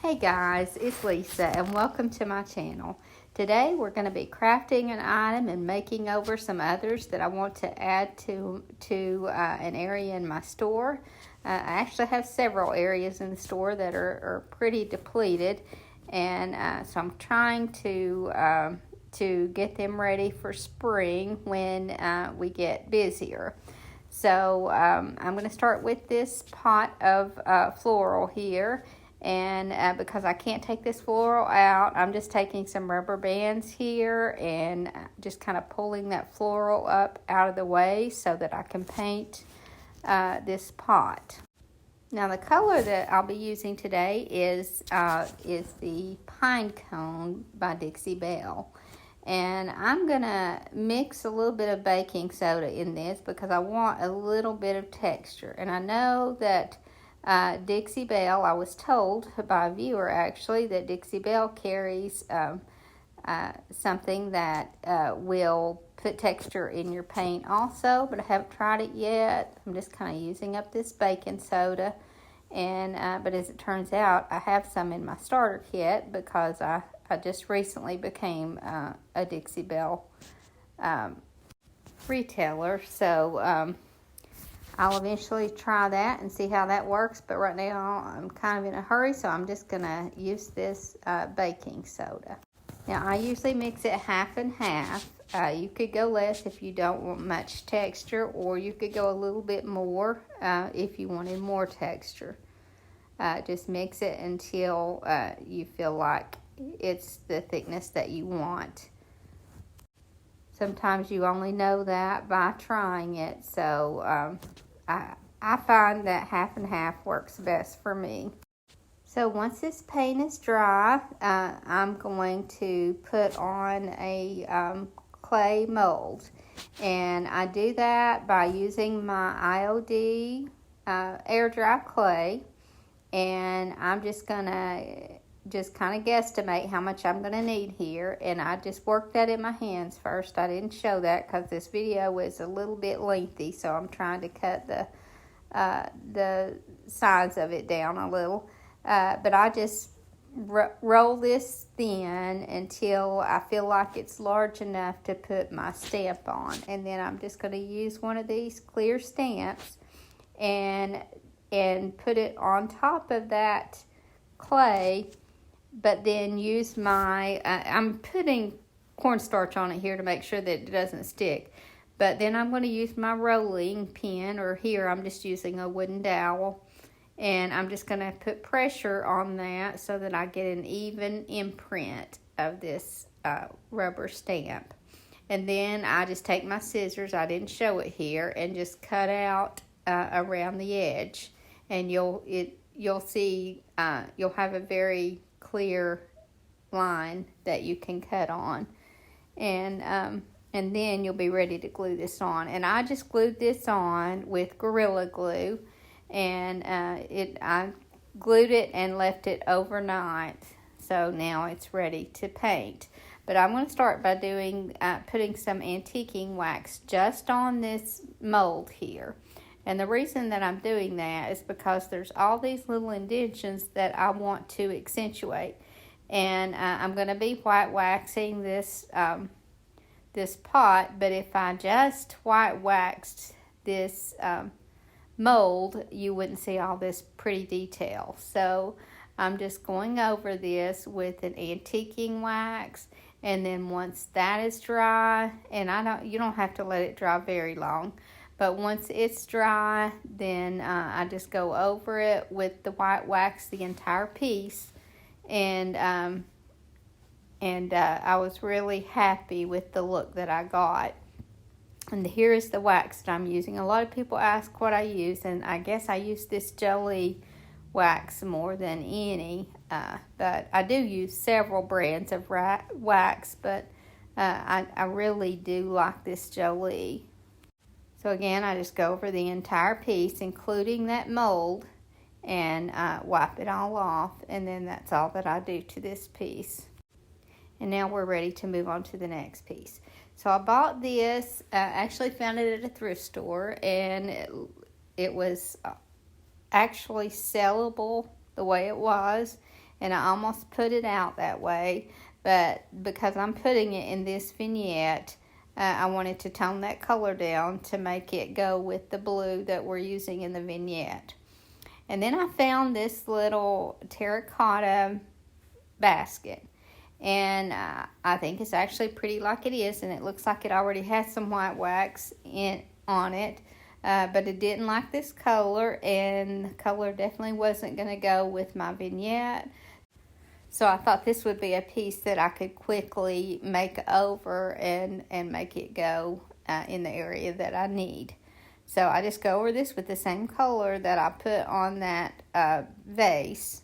Hey guys, it's Lisa and welcome to my channel. Today we're going to be crafting an item and making over some others that I want to add to an area in my store. I actually have several areas in the store that are pretty depleted, and so I'm trying to get them ready for spring when we get busier. So I'm going to start with this pot of floral here. And because I can't take this floral out, I'm just taking some rubber bands here and just kind of pulling that floral up out of the way so that I can paint this pot. Now the color that I'll be using today is the Pine Cone by Dixie Belle. And I'm going to mix a little bit of baking soda in this because I want a little bit of texture. And I know that Dixie Belle, I was told by a viewer actually, that Dixie Belle carries something that will put texture in your paint also, but I haven't tried it yet. I'm just kind of using up this baking soda, and but as it turns out, I have some in my starter kit because I just recently became a Dixie Belle retailer, so I'll eventually try that and see how that works, but right now I'm kind of in a hurry, so I'm just going to use this baking soda. Now, I usually mix it half and half. You could go less if you don't want much texture, or you could go a little bit more if you wanted more texture. Just mix it until you feel like it's the thickness that you want. Sometimes you only know that by trying it, so I find that half and half works best for me. So once this paint is dry, I'm going to put on a clay mold. And I do that by using my IOD air dry clay. And I'm just going to kind of guesstimate how much I'm going to need here. And I just worked that in my hands first. I didn't show that because this video was a little bit lengthy, so I'm trying to cut the size of it down a little. But I just roll this thin until I feel like it's large enough to put my stamp on. And then I'm just going to use one of these clear stamps and put it on top of that clay, but then use my, I'm putting cornstarch on it here to make sure that it doesn't stick. But then I'm going to use my rolling pin, or here I'm just using a wooden dowel. And I'm just going to put pressure on that so that I get an even imprint of this rubber stamp. And then I just take my scissors, I didn't show it here, and just cut out around the edge. And you'll see, you'll have a very clear line that you can cut on, and then you'll be ready to glue this on. And I just glued this on with Gorilla Glue, and I glued it and left it overnight, so now it's ready to paint. But I'm going to start by doing putting some antiquing wax just on this mold here. And the reason that I'm doing that is because there's all these little indentions that I want to accentuate. And I'm going to be white waxing this pot, but if I just white waxed this mold, you wouldn't see all this pretty detail. So I'm just going over this with an antiquing wax, and then once that is dry, and you don't have to let it dry very long, but once it's dry, then I just go over it with the white wax, the entire piece. And I was really happy with the look that I got. And here is the wax that I'm using. A lot of people ask what I use, and I guess I use this Jolie wax more than any. But I do use several brands of wax, but I really do like this Jolie. So again, I just go over the entire piece, including that mold, and wipe it all off. And then that's all that I do to this piece. And now we're ready to move on to the next piece. So I bought this, actually found it at a thrift store, and it was actually sellable the way it was. and I almost put it out that way, but because I'm putting it in this vignette, I wanted to tone that color down to make it go with the blue that we're using in the vignette. And then I found this little terracotta basket, and I think it's actually pretty like it is, and it looks like it already has some white wax on it, but it didn't like this color, and the color definitely wasn't going to go with my vignette. So I thought this would be a piece that I could quickly make over and make it go in the area that I need. So I just go over this with the same color that I put on that vase,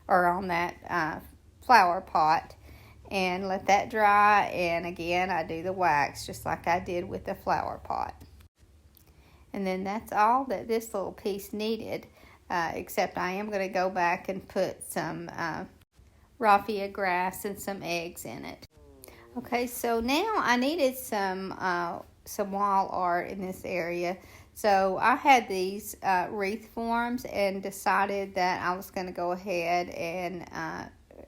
or on that flower pot, and let that dry. And again, I do the wax just like I did with the flower pot. And then that's all that this little piece needed, except I am going to go back and put some raffia grass and some eggs in it. Okay, so now I needed some wall art in this area. So I had these wreath forms and decided that I was going to go ahead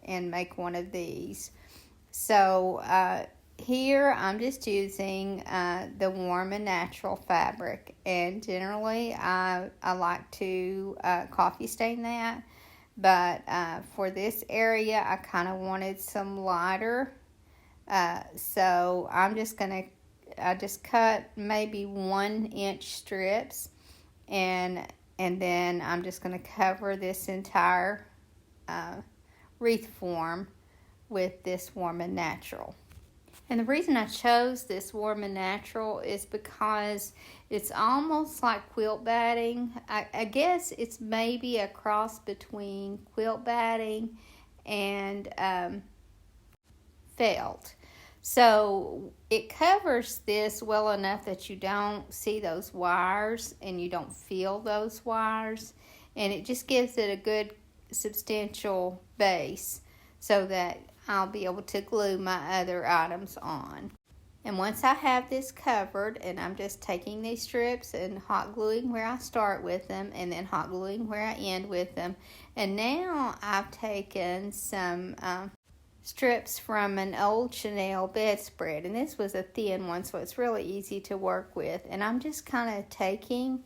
and make one of these. So here I'm just using the warm and natural fabric, and generally I like to coffee stain that, but for this area I kind of wanted some lighter, so I just cut maybe 1-inch strips, and then I'm just going to cover this entire wreath form with this warm and natural. And the reason I chose this warm and natural is because it's almost like quilt batting. I guess it's maybe a cross between quilt batting and felt. So it covers this well enough that you don't see those wires and you don't feel those wires. And it just gives it a good substantial base so that I'll be able to glue my other items on. And once I have this covered, and I'm just taking these strips and hot gluing where I start with them, and then hot gluing where I end with them. And now I've taken some strips from an old Chanel bedspread, and this was a thin one, so it's really easy to work with. And I'm just kind of taking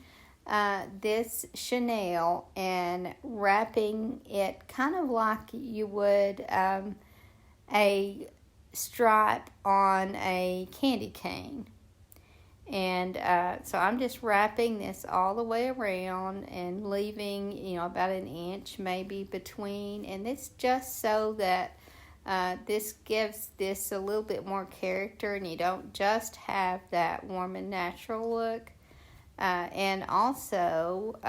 this Chanel and wrapping it kind of like you would a stripe on a candy cane. And so I'm just wrapping this all the way around and leaving, about 1 inch maybe between. And it's just so that this gives this a little bit more character, and you don't just have that warm and natural look. And also,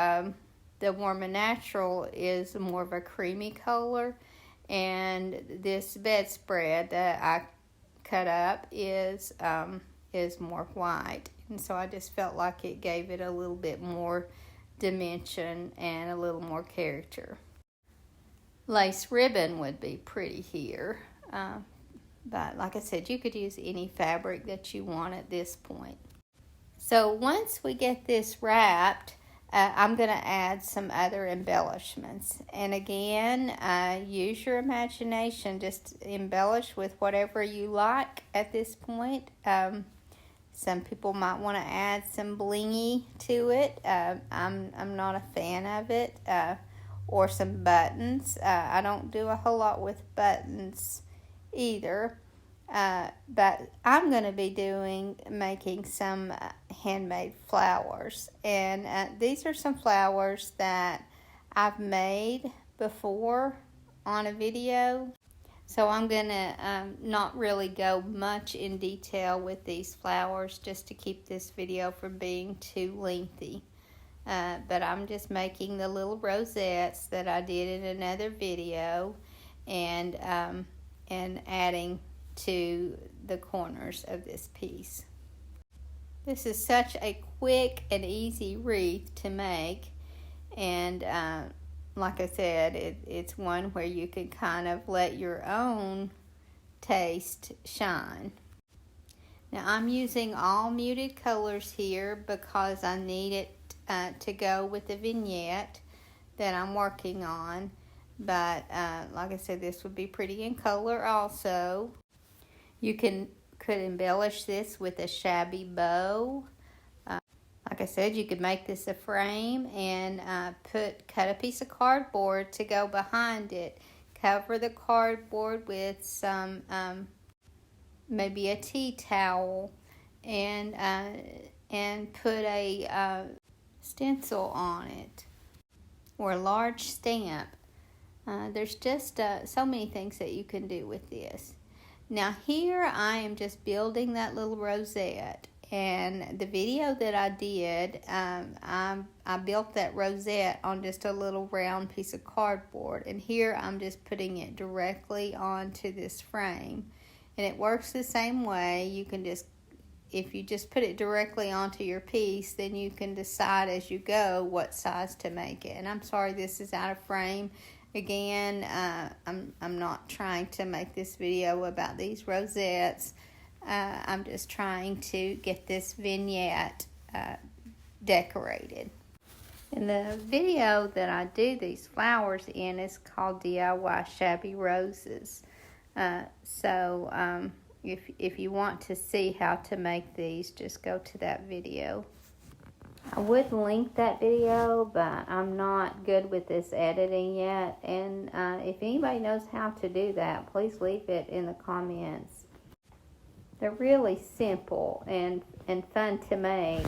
the warm and natural is more of a creamy color, and this bedspread that I cut up is more white. And so I just felt like it gave it a little bit more dimension and a little more character. Lace ribbon would be pretty here, but like I said, you could use any fabric that you want at this point. So once we get this wrapped, I'm going to add some other embellishments. And again, use your imagination. Just embellish with whatever you like at this point. Some people might want to add some blingy to it. I'm not a fan of it. Or some buttons. I don't do a whole lot with buttons either. But I'm going to be making some handmade flowers. And these are some flowers that I've made before on a video. So I'm going to not really go much in detail with these flowers just to keep this video from being too lengthy. But I'm just making the little rosettes that I did in another video and adding to the corners of this piece. This is such a quick and easy wreath to make, and like I said, it's one where you can kind of let your own taste shine. Now I'm using all muted colors here because I need it to go with the vignette that I'm working on. but like I said, this would be pretty in color also. You could embellish this with a shabby bow. Like I said, you could make this a frame and cut a piece of cardboard to go behind it. Cover the cardboard with some maybe a tea towel, and put a stencil on it or a large stamp. There's just so many things that you can do with this. Now here I am just building that little rosette, and the video that I did, I built that rosette on just a little round piece of cardboard, and here I'm just putting it directly onto this frame, and it works the same way. You can just, if you just put it directly onto your piece, then you can decide as you go what size to make it. And I'm sorry this is out of frame. Again, I'm not trying to make this video about these rosettes. I'm just trying to get this vignette decorated. And the video that I do these flowers in is called DIY Shabby Roses. If you want to see how to make these, just go to that video. I would link that video, but I'm not good with this editing yet. And if anybody knows how to do that, please leave it in the comments. They're really simple and fun to make.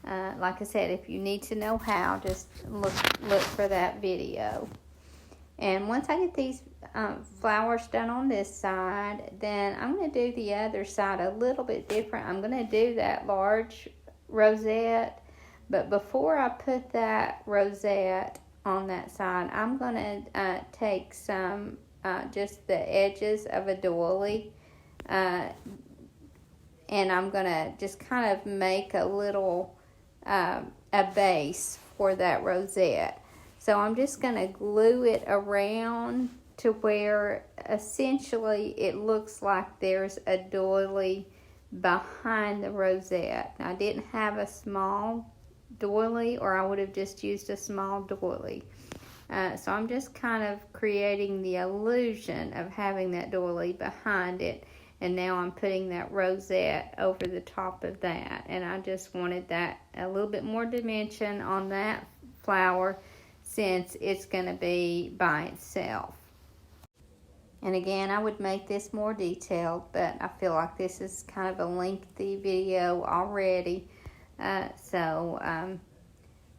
Like I said, if you need to know how, just look for that video. And once I get these flowers done on this side, then I'm going to do the other side a little bit different. I'm going to do that large rosette. But before I put that rosette on that side, I'm going to take some, just the edges of a doily, and I'm going to just kind of make a little, a base for that rosette. So I'm just going to glue it around to where essentially it looks like there's a doily behind the rosette. Now, I didn't have a small doily, or I would have just used a small doily. So I'm just kind of creating the illusion of having that doily behind it, and now I'm putting that rosette over the top of that, and I just wanted that a little bit more dimension on that flower since it's going to be by itself. And again, I would make this more detailed, but I feel like this is kind of a lengthy video already.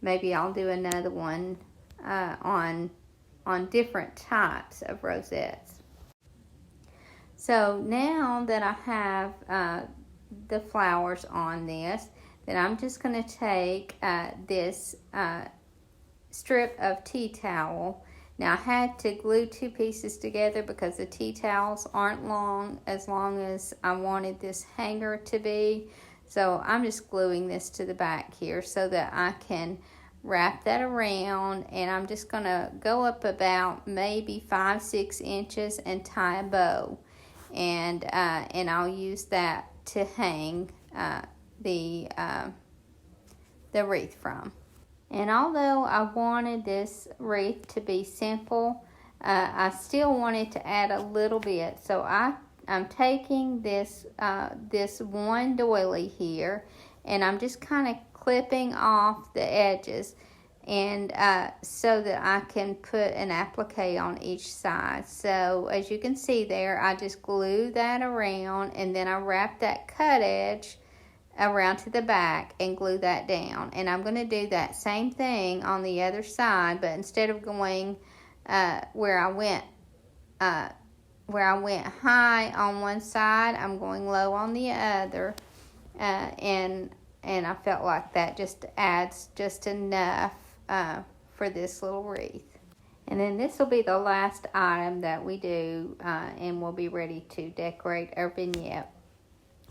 Maybe I'll do another one on different types of rosettes. So now that I have the flowers on this, then I'm just going to take this strip of tea towel. Now I had to glue two pieces together because the tea towels aren't as long as I wanted this hanger to be. So I'm just gluing this to the back here so that I can wrap that around, and I'm just going to go up about maybe 5-6 inches and tie a bow, and I'll use that to hang the wreath from. And although I wanted this wreath to be simple, I still wanted to add a little bit. So I'm taking this one doily here, and I'm just kind of clipping off the edges, and so that I can put an applique on each side. So as you can see there, I just glue that around, and then I wrap that cut edge around to the back and glue that down. And I'm going to do that same thing on the other side, but instead of going where I went high on one side, I'm going low on the other, and I felt like that just adds just enough for this little wreath. And then this will be the last item that we do, and we'll be ready to decorate our vignette.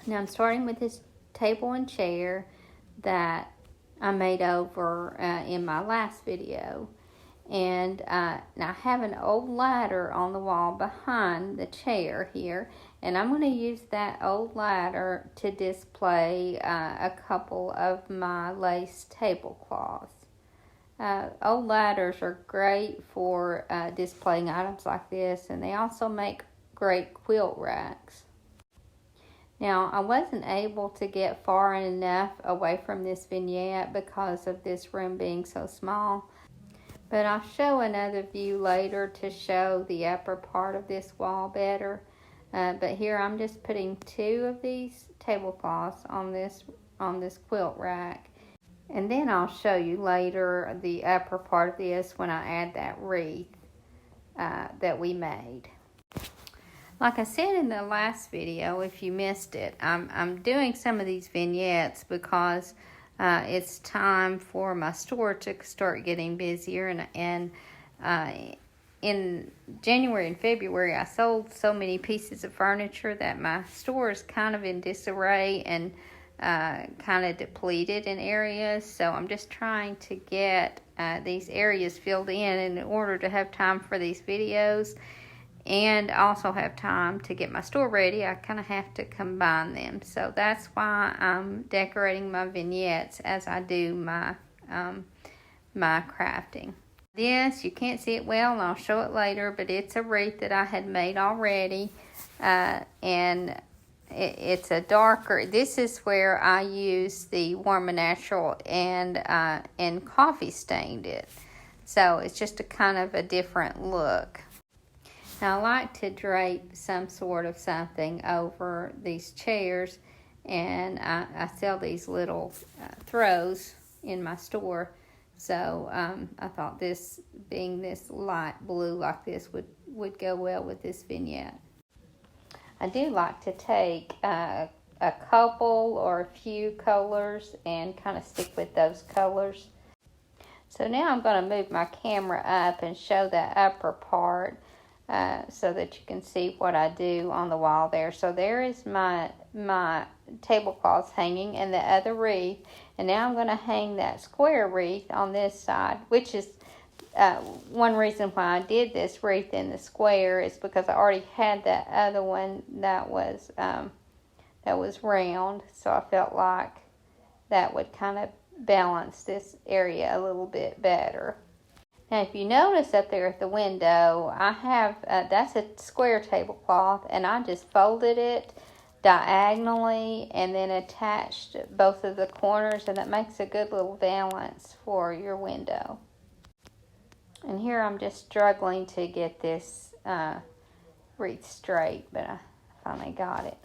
Now I'm starting with this table and chair that I made over in my last video. And now I have an old ladder on the wall behind the chair here, and I'm going to use that old ladder to display a couple of my lace tablecloths. Old ladders are great for displaying items like this, and they also make great quilt racks. Now, I wasn't able to get far enough away from this vignette because of this room being so small, but I'll show another view later to show the upper part of this wall better. But here I'm just putting 2 of these tablecloths on this quilt rack. And then I'll show you later the upper part of this when I add that wreath that we made. Like I said in the last video, if you missed it, I'm doing some of these vignettes because it's time for my store to start getting busier. And in January and February, I sold so many pieces of furniture that my store is kind of in disarray and kind of depleted in areas. So I'm just trying to get these areas filled in order to have time for these videos and also have time to get my store ready. I kind of have to combine them. So that's why I'm decorating my vignettes as I do my crafting. This, you can't see it well, and I'll show it later, but it's a wreath that I had made already, and it's a darker. This is where I use the Warm and Natural and coffee stained it. So it's just a kind of a different look. Now I like to drape some sort of something over these chairs, and I sell these little throws in my store. So I thought this, being this light blue like this, would go well with this vignette. I do like to take a couple or a few colors and kind of stick with those colors. So now I'm going to move my camera up and show that upper part so that you can see what I do on the wall there. So there is my tablecloths hanging and the other wreath. And now I'm going to hang that square wreath on this side, which is one reason why I did this wreath in the square is because I already had that other one that was round. So I felt like that would kind of balance this area a little bit better. Now, if you notice up there at the window, I have, that's a square tablecloth, and I just folded it diagonally and then attached both of the corners, and that makes a good little balance for your window. And here I'm just struggling to get this wreath straight, but I finally got it.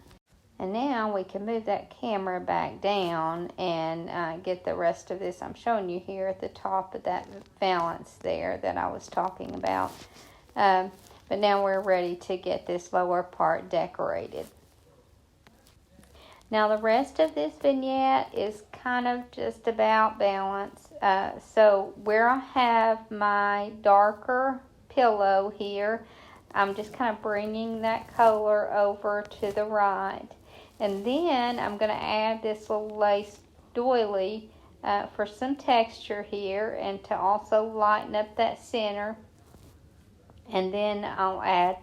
And now we can move that camera back down and get the rest of this I'm showing you here at the top of that valance there that I was talking about. But now we're ready to get this lower part decorated. Now the rest of this vignette is kind of just about balance. So where I have my darker pillow here, I'm just kind of bringing that color over to the right. And then I'm going to add this little lace doily for some texture here and to also lighten up that center. And then I'll add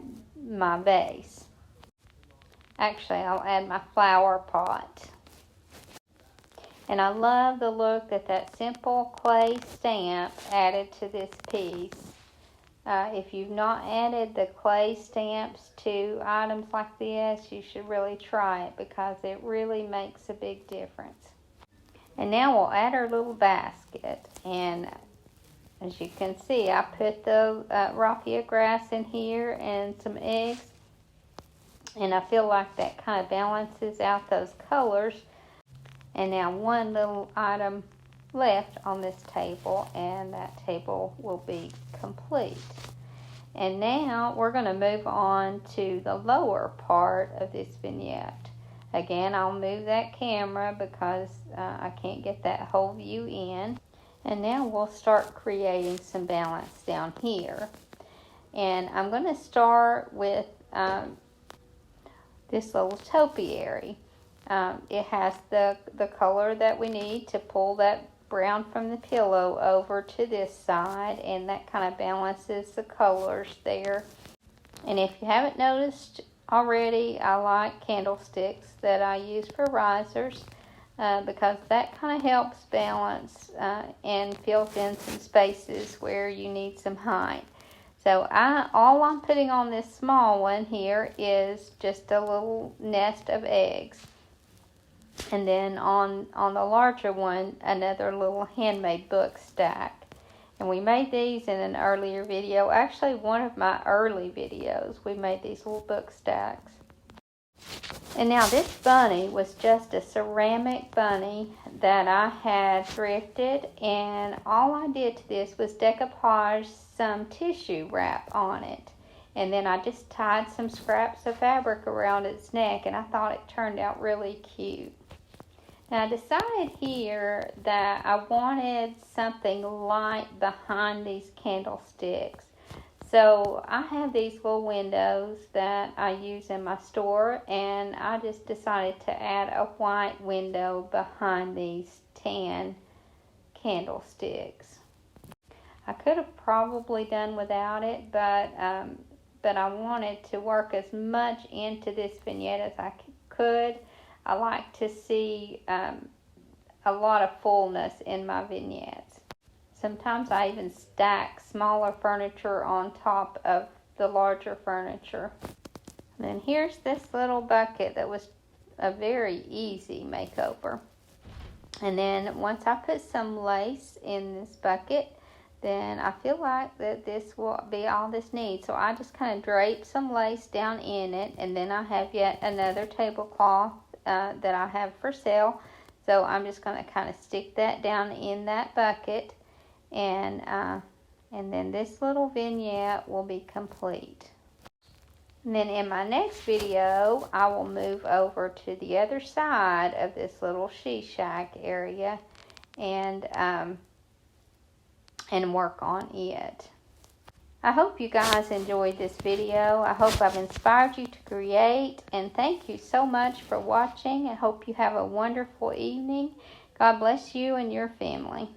my vase. Actually, I'll add my flower pot. And I love the look that simple clay stamp added to this piece. If you've not added the clay stamps to items like this, you should really try it because it really makes a big difference. And now we'll add our little basket. And as you can see, I put the raffia grass in here and some eggs. And I feel like that kind of balances out those colors. And now one little item left on this table, and that table will be complete. And now we're going to move on to the lower part of this vignette. Again, I'll move that camera because I can't get that whole view in. And now we'll start creating some balance down here. And I'm going to start with this little topiary. It has the color that we need to pull that brown from the pillow over to this side, and that kind of balances the colors there. And if you haven't noticed already, I like candlesticks that I use for risers. because that kind of helps balance and fills in some spaces where you need some height. So all I'm putting on this small one here is just a little nest of eggs. And then on the larger one, another little handmade book stack. And we made these in an earlier video. Actually, one of my early videos, we made these little book stacks. And now this bunny was just a ceramic bunny that I had thrifted. And all I did to this was decoupage some tissue wrap on it. And then I just tied some scraps of fabric around its neck. And I thought it turned out really cute. Now I decided here that I wanted something light behind these candlesticks. So I have these little windows that I use in my store, and I just decided to add a white window behind these tan candlesticks. I could have probably done without it, but I wanted to work as much into this vignette as I could. I like to see a lot of fullness in my vignettes. Sometimes I even stack smaller furniture on top of the larger furniture. And then here's this little bucket that was a very easy makeover. And then once I put some lace in this bucket, then I feel like that this will be all this needs. So I just kind of drape some lace down in it, and then I have yet another tablecloth that I have for sale. So I'm just going to kind of stick that down in that bucket, and then this little vignette will be complete. And then in my next video, I will move over to the other side of this little she shack area and work on it. I hope you guys enjoyed this video. I hope I've inspired you to create, and thank you so much for watching. I hope you have a wonderful evening. God bless you and your family.